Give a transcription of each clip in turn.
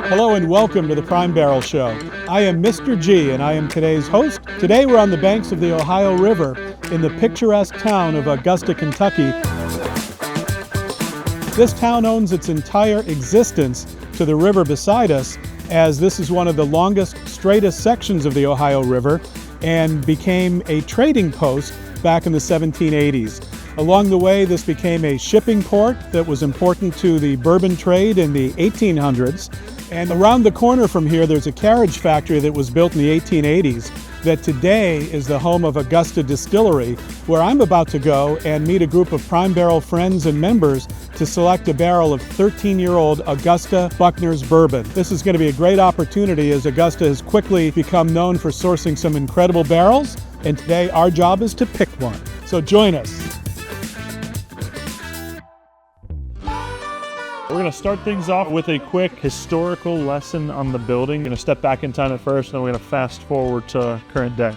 Hello and welcome to the Prime Barrel Show. I am Mr. G and I am today's host. Today we're on the banks of the Ohio River in the picturesque town of Augusta, Kentucky. This town owes its entire existence to the river beside us, as this is one of the longest, straightest sections of the Ohio River and became a trading post back in the 1780s. Along the way, this became a shipping port that was important to the bourbon trade in the 1800s. And around the corner from here, there's a carriage factory that was built in the 1880s that today is the home of Augusta Distillery, where I'm about to go and meet a group of Prime Barrel friends and members to select a barrel of 13-year-old Augusta Buckner's bourbon. This is going to be a great opportunity as Augusta has quickly become known for sourcing some incredible barrels, and today our job is to pick one. So join us. We're going to start things off with a quick historical lesson on the building. We're going to step back in time at first, and then we're going to fast forward to current day.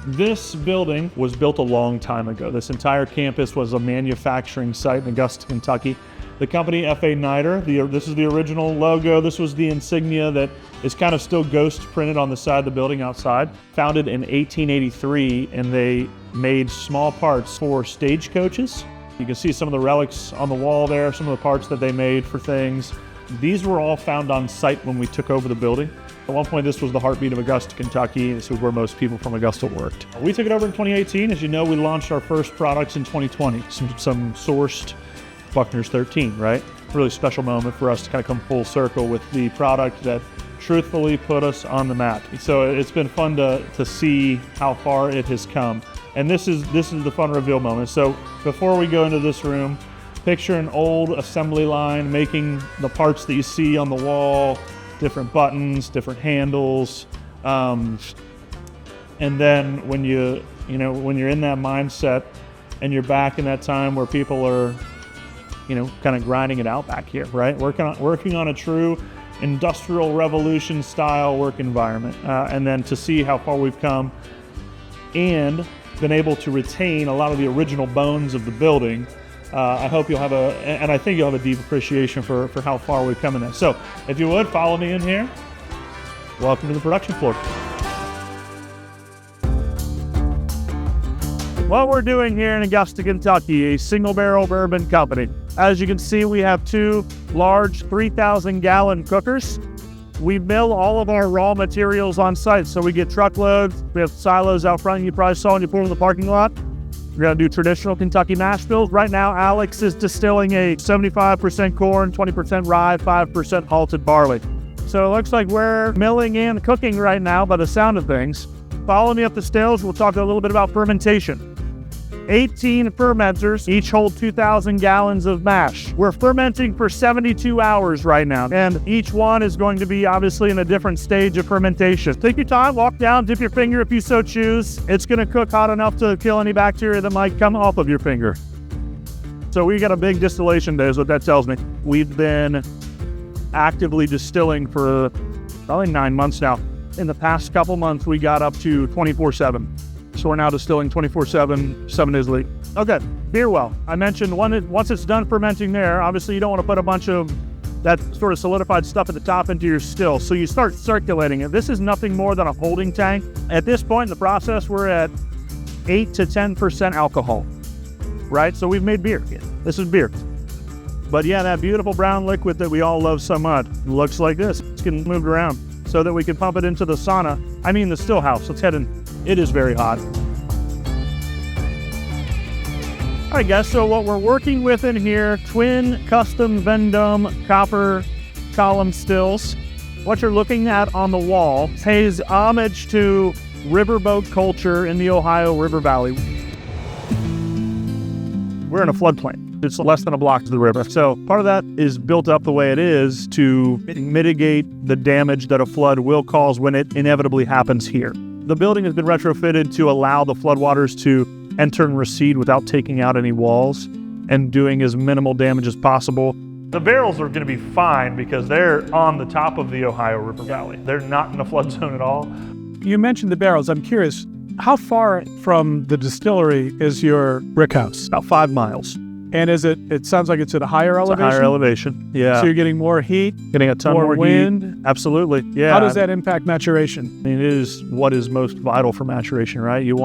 This building was built a long time ago. This entire campus was a manufacturing site in Augusta, Kentucky. The company F.A. Niter, this is the original logo. This was the insignia that is kind of still ghost printed on the side of the building outside. Founded in 1883, and they made small parts for stagecoaches. You can see some of the relics on the wall there, some of the parts that they made for things. These were all found on site when we took over the building. At one point, this was the heartbeat of Augusta, Kentucky. This was where most people from Augusta worked. We took it over in 2018. As you know, we launched our first products in 2020. Some sourced Buckner's 13, right? Really special moment for us to kind of come full circle with the product that truthfully put us on the map. So it's been fun to see how far it has come. And this is the fun reveal moment. So before we go into this room, picture an old assembly line making the parts that you see on the wall, different buttons, different handles. And then when you're in that mindset and you're back in that time where people are, kind of grinding it out back here, right? Working on a true industrial revolution style work environment. And then to see how far we've come and been able to retain a lot of the original bones of the building. I hope you'll have I think you'll have a deep appreciation for how far we've come in that. So if you would, follow me in here. Welcome to the production floor. What we're doing here in Augusta, Kentucky, a single barrel bourbon company. As you can see, we have two large 3,000-gallon cookers. We mill all of our raw materials on site, so we get truckloads. We have silos out front you probably saw when you pulled in the parking lot. We're going to do traditional Kentucky mash bills. Right now, Alex is distilling a 75% corn, 20% rye, 5% malted barley. So it looks like we're milling and cooking right now by the sound of things. Follow me up the stairs. We'll talk a little bit about fermentation. 18 fermenters, each hold 2,000 gallons of mash. We're fermenting for 72 hours right now, and each one is going to be obviously in a different stage of fermentation. Take your time, walk down, dip your finger if you so choose. It's gonna cook hot enough to kill any bacteria that might come off of your finger. So we got a big distillation day is what that tells me. We've been actively distilling for probably 9 months now. In the past couple months, we got up to 24/7. So we're now distilling 24/7, 7 days a week. Okay, beer well. I mentioned once it's done fermenting there, obviously you don't want to put a bunch of that sort of solidified stuff at the top into your still. So you start circulating it. This is nothing more than a holding tank. At this point in the process, we're at 8 to 10% alcohol, right? So we've made beer. This is beer. But yeah, that beautiful brown liquid that we all love so much looks like this. It's getting moved around so that we can pump it into the sauna. I mean the still house. Let's head in. It is very hot. All right, guys, so what we're working with in here, twin custom Vendome copper column stills. What you're looking at on the wall pays homage to riverboat culture in the Ohio River Valley. We're in a floodplain. It's less than a block to the river. So part of that is built up the way it is to mitigate the damage that a flood will cause when it inevitably happens here. The building has been retrofitted to allow the floodwaters to enter and recede without taking out any walls and doing as minimal damage as possible. The barrels are going to be fine because they're on the top of the Ohio River Valley. They're not in a flood zone at all. You mentioned the barrels. I'm curious, how far from the distillery is your brick house? About 5 miles. And it sounds like it's at a higher It's a elevation? higher elevation, yeah. So you're getting more heat, Getting a ton more wind. heat. Absolutely, yeah. How does that impact maturation? I mean, it is what is most vital for maturation, right? You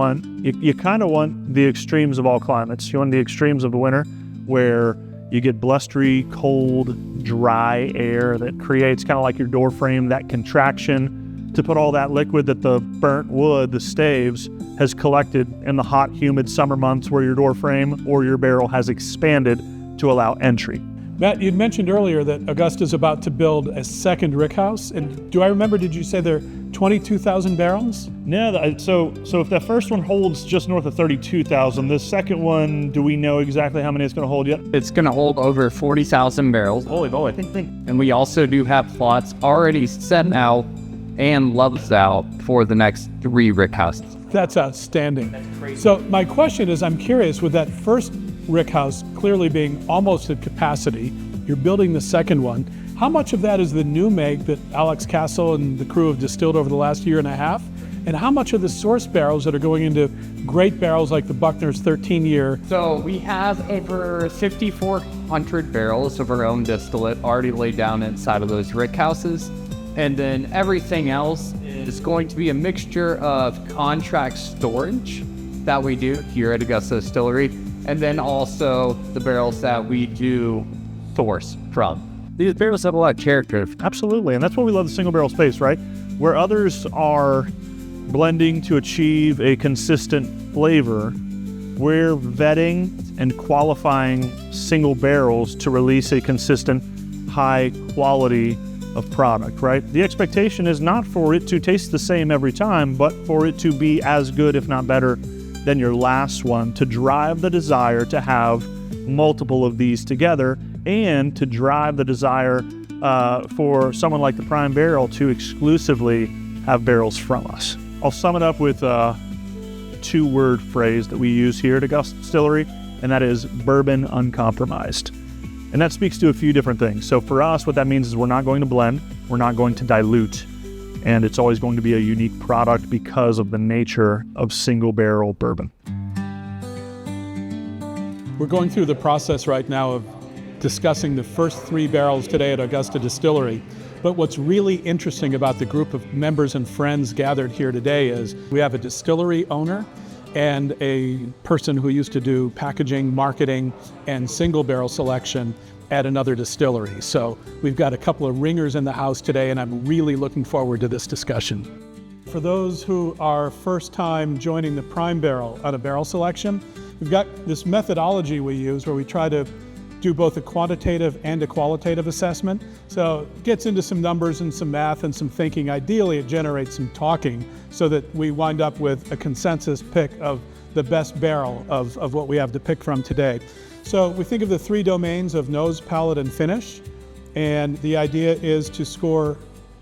kind of want the extremes of all climates. You want the extremes of the winter where you get blustery, cold, dry air that creates kind of like your door frame, that contraction to put all that liquid that the burnt wood, the staves, has collected in the hot, humid summer months where your door frame or your barrel has expanded to allow entry. Matt, you'd mentioned earlier that Augusta's about to build a second rickhouse. And do I remember, did you say there are 22,000 barrels? No, so if that first one holds just north of 32,000, the second one, do we know exactly how many it's going to hold yet? It's going to hold over 40,000 barrels. Holy moly. And we also do have plots already set out and loves out for the next 3 rickhouses. That's outstanding. That's crazy. So my question is, I'm curious, with that first rickhouse clearly being almost at capacity, you're building the second one. How much of that is the new make that Alex Castle and the crew have distilled over the last year and a half? And how much of the source barrels that are going into great barrels like the Buckner's 13-year? So we have over 5,400 barrels of our own distillate already laid down inside of those rickhouses. And then everything else is going to be a mixture of contract storage that we do here at Augusta Distillery, and then also the barrels that we do source from. These barrels have a lot of character. Absolutely, and that's what we love the single barrel space, right? Where others are blending to achieve a consistent flavor, we're vetting and qualifying single barrels to release a consistent high quality of product, right? The expectation is not for it to taste the same every time, but for it to be as good, if not better, than your last one, to drive the desire to have multiple of these together and to drive the desire for someone like the Prime Barrel to exclusively have barrels from us. I'll sum it up with a 2-word phrase that we use here at Augusta Distillery, and that is bourbon uncompromised. And that speaks to a few different things. So for us, what that means is we're not going to blend, we're not going to dilute, and it's always going to be a unique product because of the nature of single barrel bourbon. We're going through the process right now of discussing the first 3 barrels today at Augusta Distillery. But what's really interesting about the group of members and friends gathered here today is we have a distillery owner and a person who used to do packaging, marketing, and single barrel selection at another distillery. So we've got a couple of ringers in the house today, and I'm really looking forward to this discussion. For those who are first time joining the Prime Barrel on a barrel selection, we've got this methodology we use where we try to do both a quantitative and a qualitative assessment. So it gets into some numbers and some math and some thinking. Ideally, it generates some talking so that we wind up with a consensus pick of the best barrel of what we have to pick from today. So we think of the 3 domains of nose, palate, and finish. And the idea is to score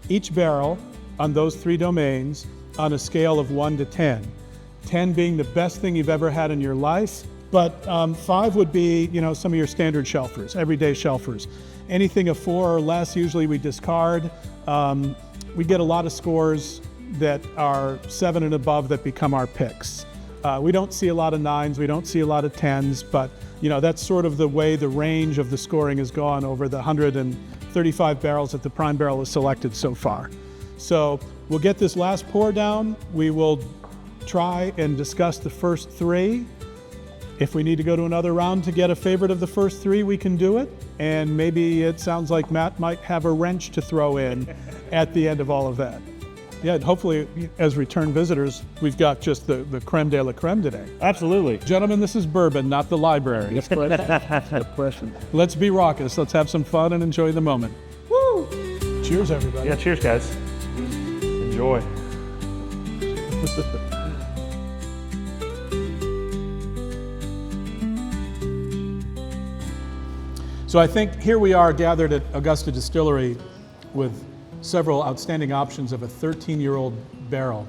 each barrel on those 3 domains on a scale of 1 to 10. 10 being the best thing you've ever had in your life, but 5 would be, some of your standard shelfers, everyday shelfers. Anything of 4 or less, usually we discard. We get a lot of scores that are 7 and above that become our picks. We don't see a lot of 9s, we don't see a lot of 10s, but that's sort of the way the range of the scoring has gone over the 135 barrels that the Prime Barrel has selected so far. So we'll get this last pour down. We will try and discuss the first 3. If we need to go to another round to get a favorite of the first 3, we can do it. And maybe it sounds like Matt might have a wrench to throw in at the end of all of that. Yeah, and hopefully as return visitors, we've got just the creme de la creme today. Absolutely. Gentlemen, this is bourbon, not the library. Question. Let's be raucous. Let's have some fun and enjoy the moment. Woo! Cheers, everybody. Yeah, cheers, guys. Enjoy. So I think here we are gathered at Augusta Distillery with several outstanding options of a 13-year-old barrel.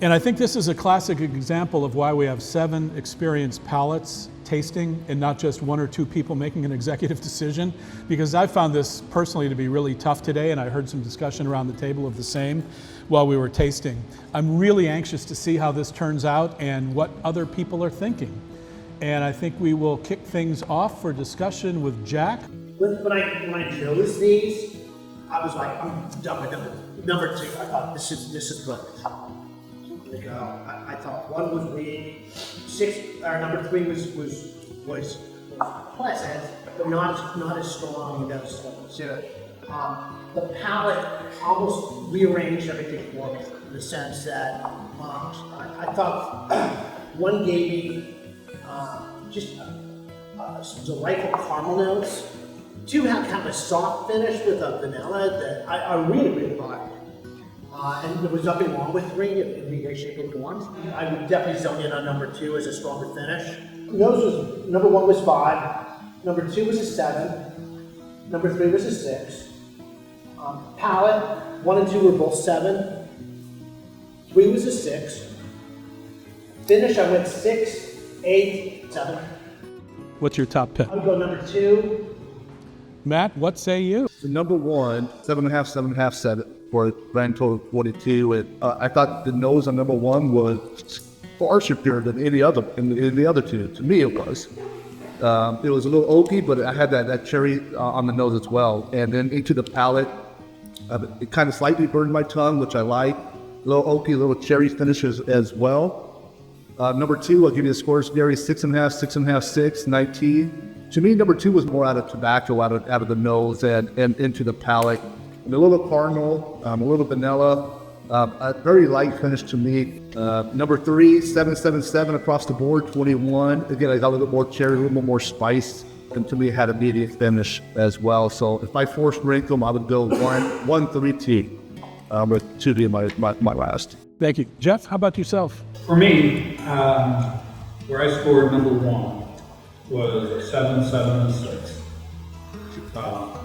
And I think this is a classic example of why we have 7 experienced palates tasting and not just 1 or 2 people making an executive decision, because I found this personally to be really tough today, and I heard some discussion around the table of the same while we were tasting. I'm really anxious to see how this turns out and what other people are thinking. And I think we will kick things off for discussion with Jack. When I chose these, I was like, I'm done with number 2. I thought this is good. Like, I thought 1 was weak, 6 or number 3 was pleasant, but not as strong as 2. The palate almost rearranged everything for me in the sense that I thought 1 gave me just some delightful caramel notes. 2 had kind of a soft finish with a vanilla that I really liked. And there was nothing wrong with 3 in any way, shape, or form. I would definitely zone in on number 2 as a stronger finish. Nose was, number 1 was 5, number 2 was a 7, number 3 was a 6. Palate, 1 and 2 were both 7, 3 was a 6. Finish, I went 6, 8, 7. What's your top pick? I would go number 2. Matt, what say you? So number 1, 7.5, 7.5, 7 for grand total of 42. And I thought the nose on number 1 was far superior than any other in the other 2. To me, it was. It was a little oaky, but I had that cherry on the nose as well. And then into the palate, it kind of slightly burned my tongue, which I like. A little oaky, a little cherry finishes as well. Number 2, I'll give you the scores. Gary, 6.5, 6.5, 6, 19. To me, number 2 was more out of tobacco, out of the nose and into the palate. And a little caramel, a little vanilla, a very light finish to me. Number 3, 7.77 across the board, 21. Again, I got a little bit more cherry, a little bit more spice. And to me, it had a medium finish as well. So if I forced rank them, I would go 1, 3, T, with 2 being my last. Thank you. Jeff, how about yourself? For me, where I scored number 1 was a 7, 7, and 6.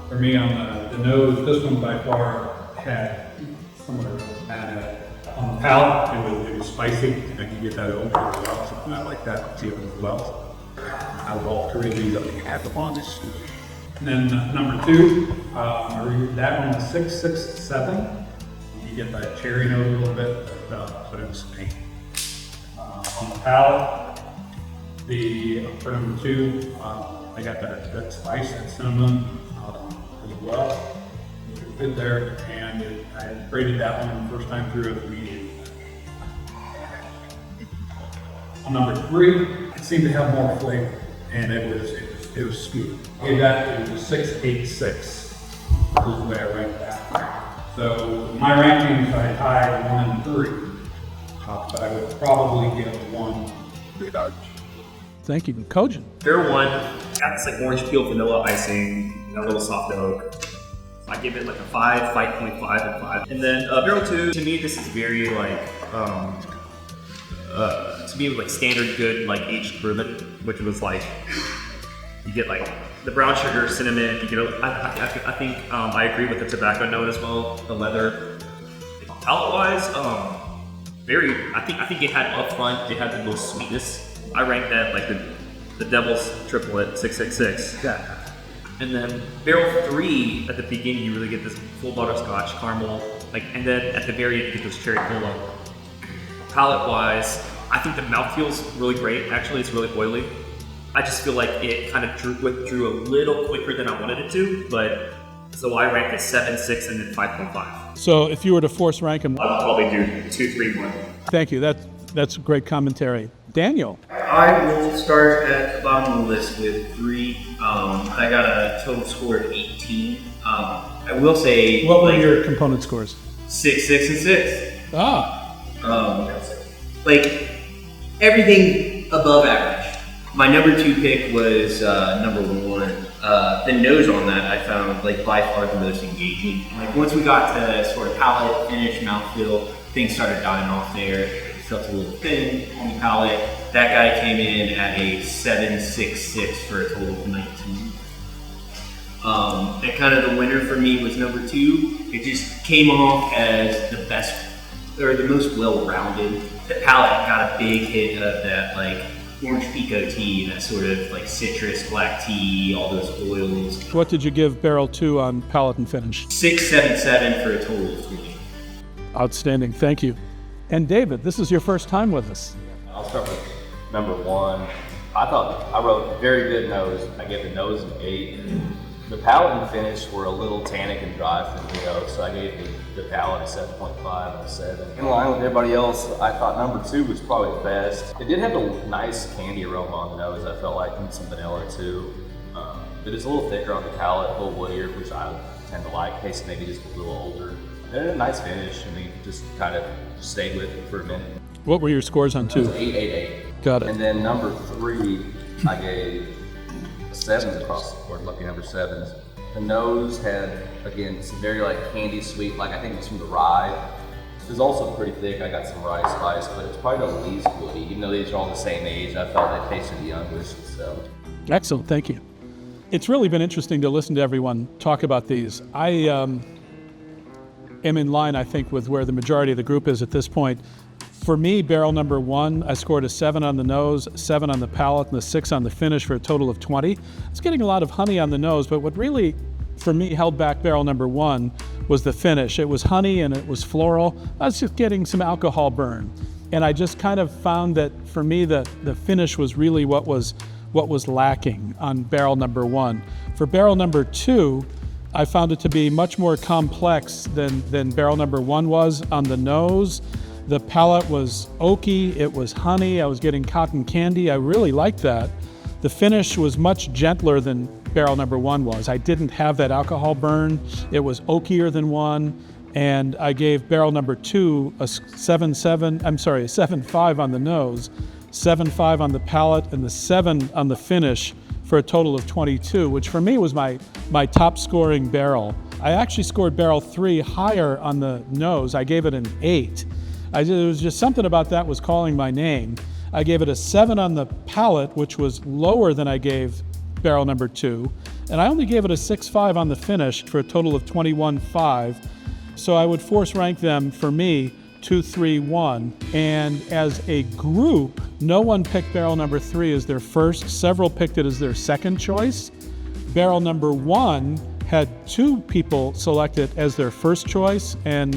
For me, on the nose, this one by far had somewhere bad. On the palate, it was spicy. I can get that over as well. So I like that too as well. Out of all 3 of these, I think I had the fondest. And then number 2, that one was 6, 6, 7. You get that cherry note a little bit, but it was faint. On the palate, for number 2, I got that spice, that cinnamon as well. It was good there, and I had rated that one the first time through as a medium. On number 3, it seemed to have more flavor, and it was smooth. Gave that, it was 6, 8, 6. This is the way I ranked that. So my rankings, I tied 1 and 3, but I would probably give 1 3 dogs. Thank you. Kojin. Barrel 1 got this like orange peel vanilla icing, a little soft oak. So I give it like a 5, 5.5, and 5. And then barrel 2, to me this is very like to me it was like standard good like aged bourbon, which was like you get like the brown sugar, cinnamon. You get I think I agree with the tobacco note as well, the leather. Palate wise, I think it had up front. It had the little sweetness. I ranked that like the Devil's Triplet 666. Yeah. And then barrel 3 at the beginning, you really get this full butterscotch caramel, and then at the very end you get this cherry cola. Palate wise, I think the mouthfeel's really great. Actually, it's really oily. I just feel like it kind of withdrew a little quicker than I wanted it to, but so I ranked it 7, 6, and then 5.5. So if you were to force rank them, I'll probably do 2, 3, 1. thank you. That's great commentary. Daniel. I will start at the bottom of the list with 3. I got a total score of 18. I will say, What were your component scores? 6, 6, and 6. Ah. Like everything above average. My number 2 pick was number 1. The nose on that I found like by far the most engaging. Like once we got to sort of palate, finish, mouthfeel, things started dying off there. It felt a little thin on the palate. That guy came in at a 7.66 for a total of 19. And kind of the winner for me was number 2. It just came off as the best or the most well-rounded. The palate got a big hit of that like orange pico tea, that sort of like citrus, black tea, all those oils. What did you give barrel 2 on palate and finish? 6.77 for a total of 20. Outstanding. Thank you. And David, this is your first time with us. I'll start with number 1. I thought I wrote very good nose. I gave the nose an 8. The palate and finish were a little tannic and dry for me though, so I gave the palate a 7.5 and a 7. In line with everybody else, I thought number 2 was probably the best. It did have a nice candy aroma on the nose, I felt like, and some vanilla too. But it's a little thicker on the palate, a little woodier, which I tend to like. Tastes maybe just a little older. And a nice finish. I mean, just kind of stayed with it for a minute. What were your scores on 2? 8. Got it. And then number 3, I gave 7 across the board, lucky number 7s. The nose had, again, some very like candy sweet, like I think it was from the rye. It was also pretty thick. I got some rye spice, but it's probably the least woody. Even though these are all the same age, I felt they tasted the youngest. So. Excellent, thank you. It's really been interesting to listen to everyone talk about these. I am in line, I think, with where the majority of the group is at this point. For me, barrel number 1, I scored a 7 on the nose, 7 on the palate, and a 6 on the finish for a total of 20. It's getting a lot of honey on the nose, but what really, for me, held back barrel number 1 was the finish. It was honey and it was floral. I was just getting some alcohol burn. And I just kind of found that, for me, the finish was really what was lacking on barrel number 1. For barrel number 2, I found it to be much more complex than barrel number 1 was on the nose. The palate was oaky, it was honey, I was getting cotton candy, I really liked that. The finish was much gentler than barrel number 1 was. I didn't have that alcohol burn, it was oakier than 1, and I gave barrel number 2 a 7.5 on the nose, 7.5 on the palate, and the 7 on the finish for a total of 22, which for me was my top scoring barrel. I actually scored barrel 3 higher on the nose. I gave it an 8. It was just something about that was calling my name. I gave it a 7 on the palate, which was lower than I gave barrel number 2. And I only gave it a 6.5 on the finish for a total of 21.5. So I would force rank them, for me, 2, 3, 1. And as a group, no one picked barrel number 3 as their first. Several picked it as their second choice. Barrel number 1 had 2 people select it as their first choice, and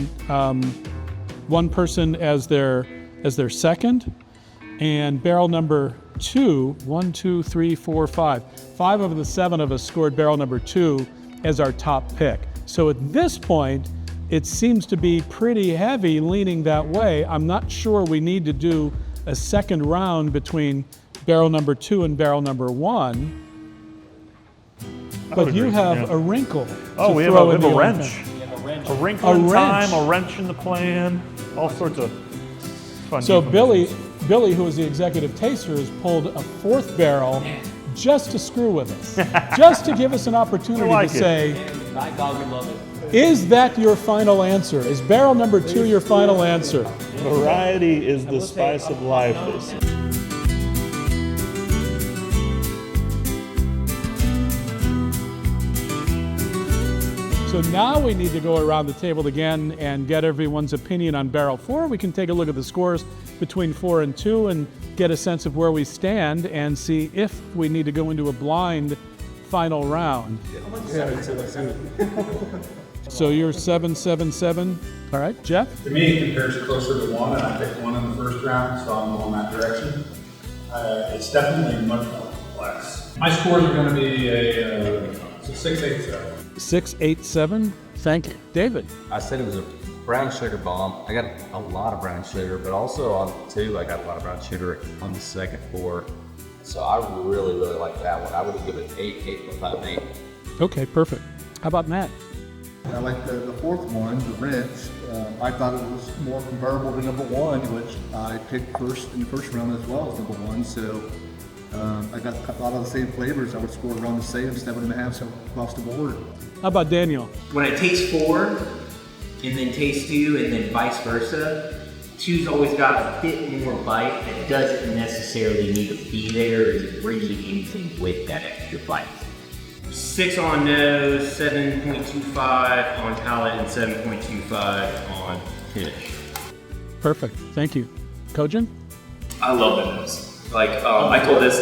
1 person as their second. And barrel number 2, 1, 2, 3, 4, 5. 5 of the 7 of us scored barrel number 2 as our top pick. So at this point, it seems to be pretty heavy leaning that way. I'm not sure we need to do a second round between barrel number 2 and barrel number 1. But you have a wrinkle. Oh, we have a wrench. A wrinkle in time, wrench. a wrench in the plan, all sorts of fun. So Billy, who is the executive taster, has pulled a 4th barrel just to screw with us, just to give us an opportunity to say, My dog would love it. is that your final answer? Is barrel number 2 your final answer? Variety is the spice of life, they say. So now we need to go around the table again and get everyone's opinion on barrel 4. We can take a look at the scores between 4 and 2 and get a sense of where we stand and see if we need to go into a blind final round. So you're 777. All right, Jeff? To me, it compares closer to 1, and I picked 1 in the first round, so I'm going that direction. It's definitely much more complex. My scores are going to be a 6.87. 687. Thank you. David? I said it was a brown sugar bomb. I got a lot of brown sugar, but also on 2, I got a lot of brown sugar on the second pour. So I really, really like that one. I would give it 8.5, 8. Okay, perfect. How about Matt? I like the 4th one, the wrench. I thought it was more comparable to number 1, which I picked first in the first round as well as number 1. So I got a lot of the same flavors. I would score around the same, 7.5 across the board. How about Daniel? When I taste 4 and then taste 2 and then vice versa, 2's always got a bit more bite that doesn't necessarily need to be there or is bringing anything with that extra bite. 6 on nose, 7.25 on palate, and 7.25 on finish. Perfect. Thank you. Kojin? I love the nose. Like I told this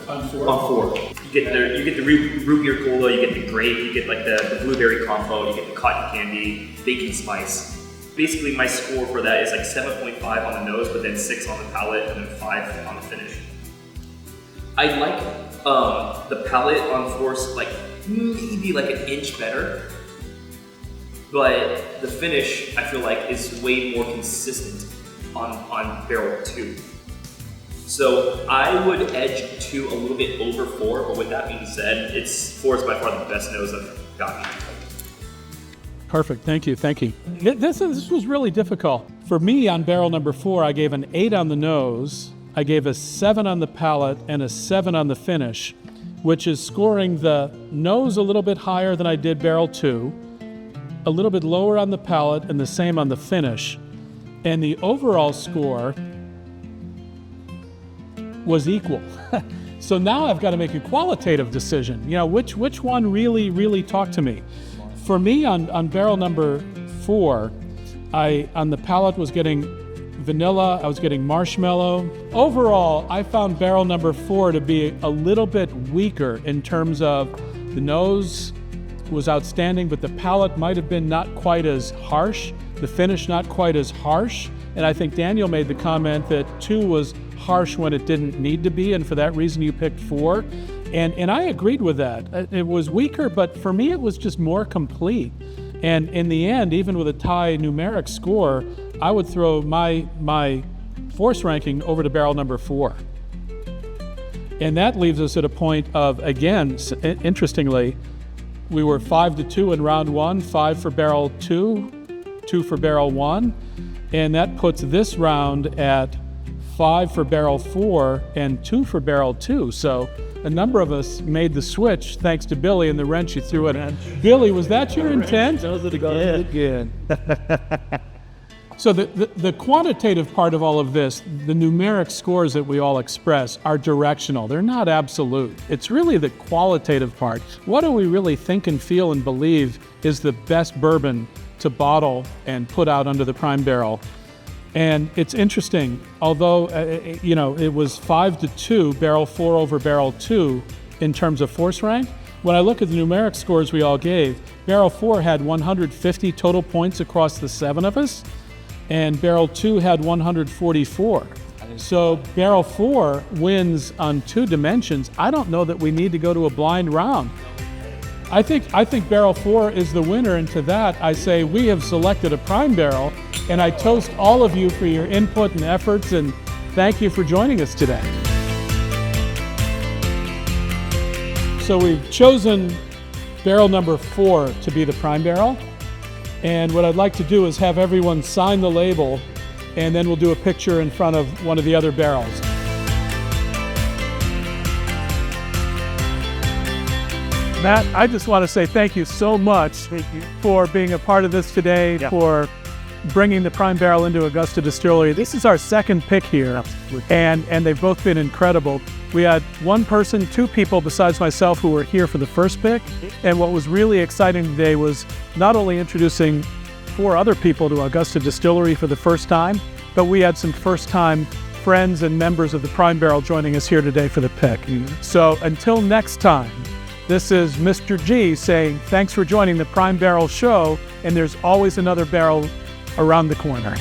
on 4. You get the root beer cola, you get the grape, you get like the blueberry combo, you get the cotton candy, bacon spice. Basically, my score for that is like 7.5 on the nose, but then 6 on the palate, and then 5 on the finish. I like the palate on Force like maybe like an inch better, but the finish I feel like is way more consistent on barrel 2. So I would edge 2 a little bit over 4, but with that being said, 4 is by far the best nose I've gotten. Perfect. Thank you. This was really difficult. For me, on barrel number 4, I gave an 8 on the nose, I gave a 7 on the palate, and a 7 on the finish, which is scoring the nose a little bit higher than I did barrel 2, a little bit lower on the palate, and the same on the finish. And the overall score was equal. So now I've got to make a qualitative decision. You know, which one really talked to me? For me, on barrel number 4, on the palate was getting vanilla, I was getting marshmallow. Overall, I found barrel number 4 to be a little bit weaker in terms of the nose was outstanding, but the palate might have been not quite as harsh, the finish not quite as harsh. And I think Daniel made the comment that 2 was harsh when it didn't need to be, and for that reason you picked 4. And I agreed with that. It was weaker, but for me it was just more complete. And in the end, even with a tie numeric score, I would throw my force ranking over to barrel number 4. And that leaves us at a point of, again, interestingly, we were 5-2 in round 1, 5 for barrel 2, 2 for barrel 1, and that puts this round at 5 for barrel 4 and 2 for barrel 2. So a number of us made the switch thanks to Billy and the wrench you threw in. Billy, was that your intent? Again. So the quantitative part of all of this, the numeric scores that we all express are directional. They're not absolute. It's really the qualitative part. What do we really think and feel and believe is the best bourbon to bottle and put out under the prime barrel? And it's interesting, although it was 5-2, barrel 4 over barrel 2 in terms of force rank. When I look at the numeric scores we all gave, barrel 4 had 150 total points across the 7 of us, and barrel 2 had 144. So barrel 4 wins on 2 dimensions. I don't know that we need to go to a blind round. I think barrel 4 is the winner, and to that I say we have selected a prime barrel, and I toast all of you for your input and efforts, and thank you for joining us today. So we've chosen barrel number 4 to be the prime barrel, and what I'd like to do is have everyone sign the label, and then we'll do a picture in front of one of the other barrels. Matt, I just want to say thank you so much for being a part of this today, for bringing the prime barrel into Augusta Distillery. This is our second pick here, and they've both been incredible. We had 2 people besides myself who were here for the first pick, and what was really exciting today was not only introducing 4 other people to Augusta Distillery for the first time, but we had some first-time friends and members of the prime barrel joining us here today for the pick. So until next time, this is Mr. G saying thanks for joining the Prime Barrel Show, and there's always another barrel around the corner.